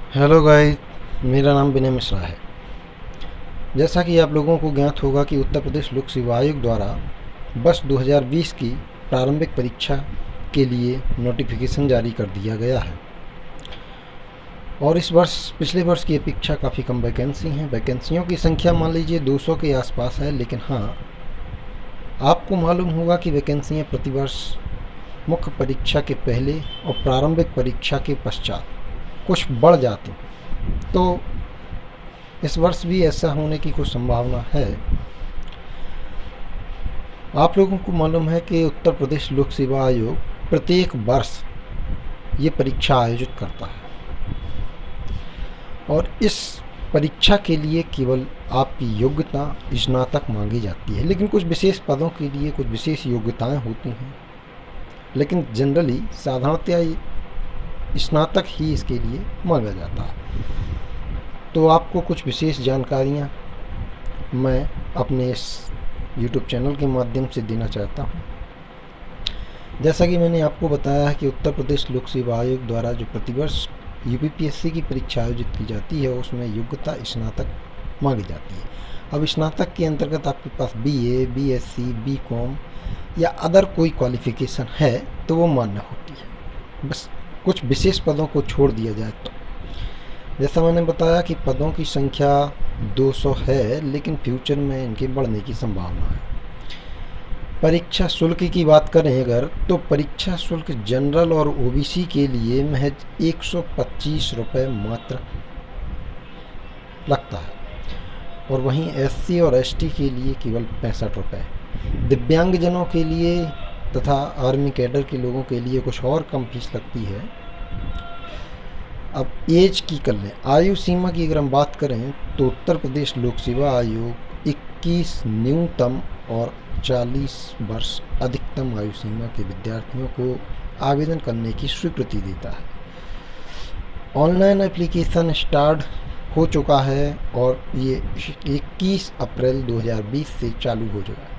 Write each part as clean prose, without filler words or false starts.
Hello guys, मेरा नाम विनय मिश्रा है। जैसा कि आप लोगों को ज्ञात होगा कि उत्तर प्रदेश लोक सेवा आयोग द्वारा वर्ष 2020 की प्रारंभिक परीक्षा के लिए नोटिफिकेशन जारी कर दिया गया है। और इस वर्ष पिछले वर्ष की अपेक्षा काफ़ी कम वैकेंसी हैं। वैकेंसियों की संख्या मान लीजिए 200 के आसपास है, लेकिन हाँ, आपको मालूम होगा कि वैकेंसियाँ प्रतिवर्ष मुख्य परीक्षा के पहले और प्रारंभिक परीक्षा के पश्चात कुछ बढ़ जाती हैं। तो इस वर्ष भी ऐसा होने की कुछ संभावना है। आप लोगों को मालूम है कि उत्तर प्रदेश लोक सेवा आयोग प्रत्येक वर्ष ये परीक्षा आयोजित करता है और इस परीक्षा के लिए केवल आपकी योग्यता स्नातक मांगी जाती है, लेकिन कुछ विशेष पदों के लिए कुछ विशेष योग्यताएं होती हैं, लेकिन जनरली साधारणतया स्नातक ही इसके लिए मांगा जाता है। तो आपको कुछ विशेष जानकारियाँ मैं अपने इस YouTube चैनल के माध्यम से देना चाहता हूँ। जैसा कि मैंने आपको बताया है कि उत्तर प्रदेश लोक सेवा आयोग द्वारा जो प्रतिवर्ष UPPSC की परीक्षा आयोजित की जाती है उसमें योग्यता स्नातक मांगी जाती है। अब स्नातक के अंतर्गत आपके पास BA, BSc, BCom या अदर कोई क्वालिफिकेशन है तो वो मान्य होती है। बस कुछ विशेष पदों को छोड़ दिया जाए तो जैसा मैंने बताया कि पदों की संख्या 200 है, लेकिन फ्यूचर में इनके बढ़ने की संभावना है। परीक्षा शुल्क की बात करें अगर, तो परीक्षा शुल्क जनरल और OBC के लिए महज 125 रुपये मात्र लगता है और वहीं SC और ST के लिए केवल 65 रुपये। दिव्यांगजनों के लिए तथा आर्मी कैडर के लोगों के लिए कुछ और कम फीस लगती है। अब एज की कर लें, आयु सीमा की अगर हम बात करें तो उत्तर प्रदेश लोक सेवा आयोग 21 न्यूनतम और 40 वर्ष अधिकतम आयु सीमा के विद्यार्थियों को आवेदन करने की स्वीकृति देता है। ऑनलाइन एप्लीकेशन स्टार्ट हो चुका है और ये 21 अप्रैल 2020 से चालू हो चुका है।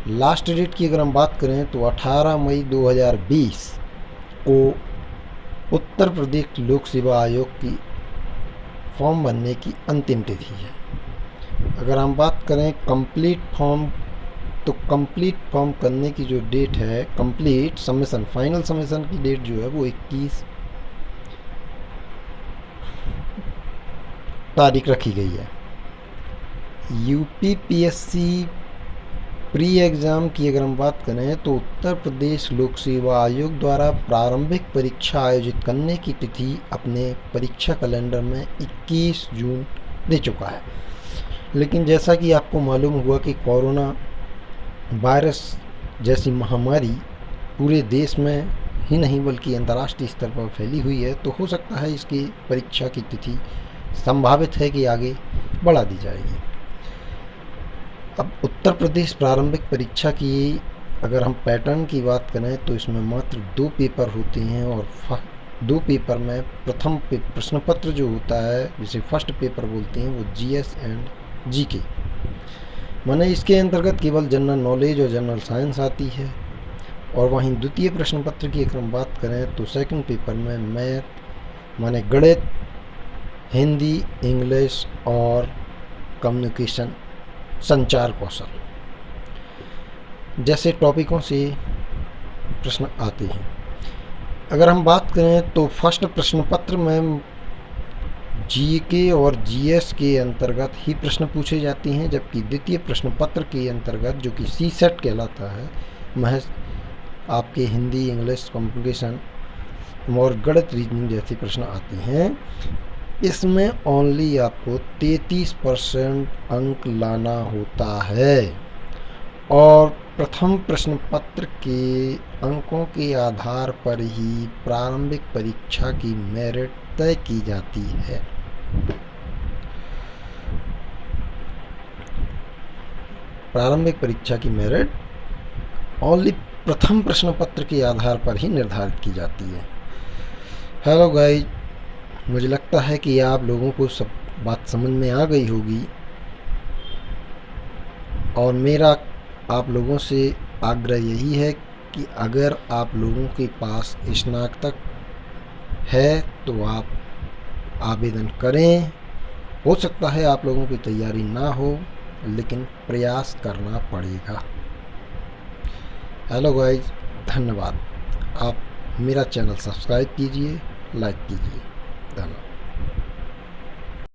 लास्ट डेट की अगर हम बात करें तो 18 मई 2020 को उत्तर प्रदेश लोक सेवा आयोग की फॉर्म भरने की अंतिम तिथि है। अगर हम बात करें कंप्लीट फॉर्म, तो कंप्लीट फॉर्म करने की जो डेट है, कंप्लीट सबमिशन, फाइनल सबमिशन की डेट जो है वो 21 तारीख रखी गई है। UPPSC प्री एग्ज़ाम की अगर हम बात करें तो उत्तर प्रदेश लोक सेवा आयोग द्वारा प्रारंभिक परीक्षा आयोजित करने की तिथि अपने परीक्षा कैलेंडर में 21 जून दे चुका है। लेकिन जैसा कि आपको मालूम हुआ कि कोरोना वायरस जैसी महामारी पूरे देश में ही नहीं बल्कि अंतर्राष्ट्रीय स्तर पर फैली हुई है, तो हो सकता है इसकी परीक्षा की तिथि संभावित है कि आगे बढ़ा दी जाएगी। अब उत्तर प्रदेश प्रारंभिक परीक्षा की अगर हम पैटर्न की बात करें तो इसमें मात्र 2 पेपर होते हैं और 2 पेपर में प्रथम प्रश्न पत्र जो होता है, जिसे फर्स्ट पेपर बोलते हैं, वो GS एंड GK, माने इसके अंतर्गत केवल जनरल नॉलेज और जनरल साइंस आती है। और वहीं द्वितीय प्रश्न पत्र की अगर हम बात करें तो सेकंड पेपर में मैथ माने गणित, हिंदी, इंग्लिश और कम्युनिकेशन, संचार कौशल जैसे टॉपिकों से प्रश्न आते हैं। अगर हम बात करें तो फर्स्ट प्रश्न पत्र में GK और GS के अंतर्गत ही प्रश्न पूछे जाते हैं, जबकि द्वितीय प्रश्न पत्र के अंतर्गत जो कि CSET कहलाता है, महज आपके हिंदी, इंग्लिश, कम्युनिकेशन और गणित, रीजनिंग जैसे प्रश्न आते हैं। इसमें ओनली आपको 33% अंक लाना होता है और प्रथम प्रश्न पत्र के अंकों के आधार पर ही प्रारंभिक परीक्षा की मेरिट तय की जाती है। प्रारंभिक परीक्षा की मेरिट ओनली प्रथम प्रश्न पत्र के आधार पर ही निर्धारित की जाती है। हेलो गाइस, मुझे लगता है कि आप लोगों को सब बात समझ में आ गई होगी और मेरा आप लोगों से आग्रह यही है कि अगर आप लोगों के पास स्नातक है तो आप आवेदन करें। हो सकता है आप लोगों की तैयारी ना हो, लेकिन प्रयास करना पड़ेगा। हेलो गाइज, धन्यवाद। आप मेरा चैनल सब्सक्राइब कीजिए, लाइक कीजिए। धन्यवाद।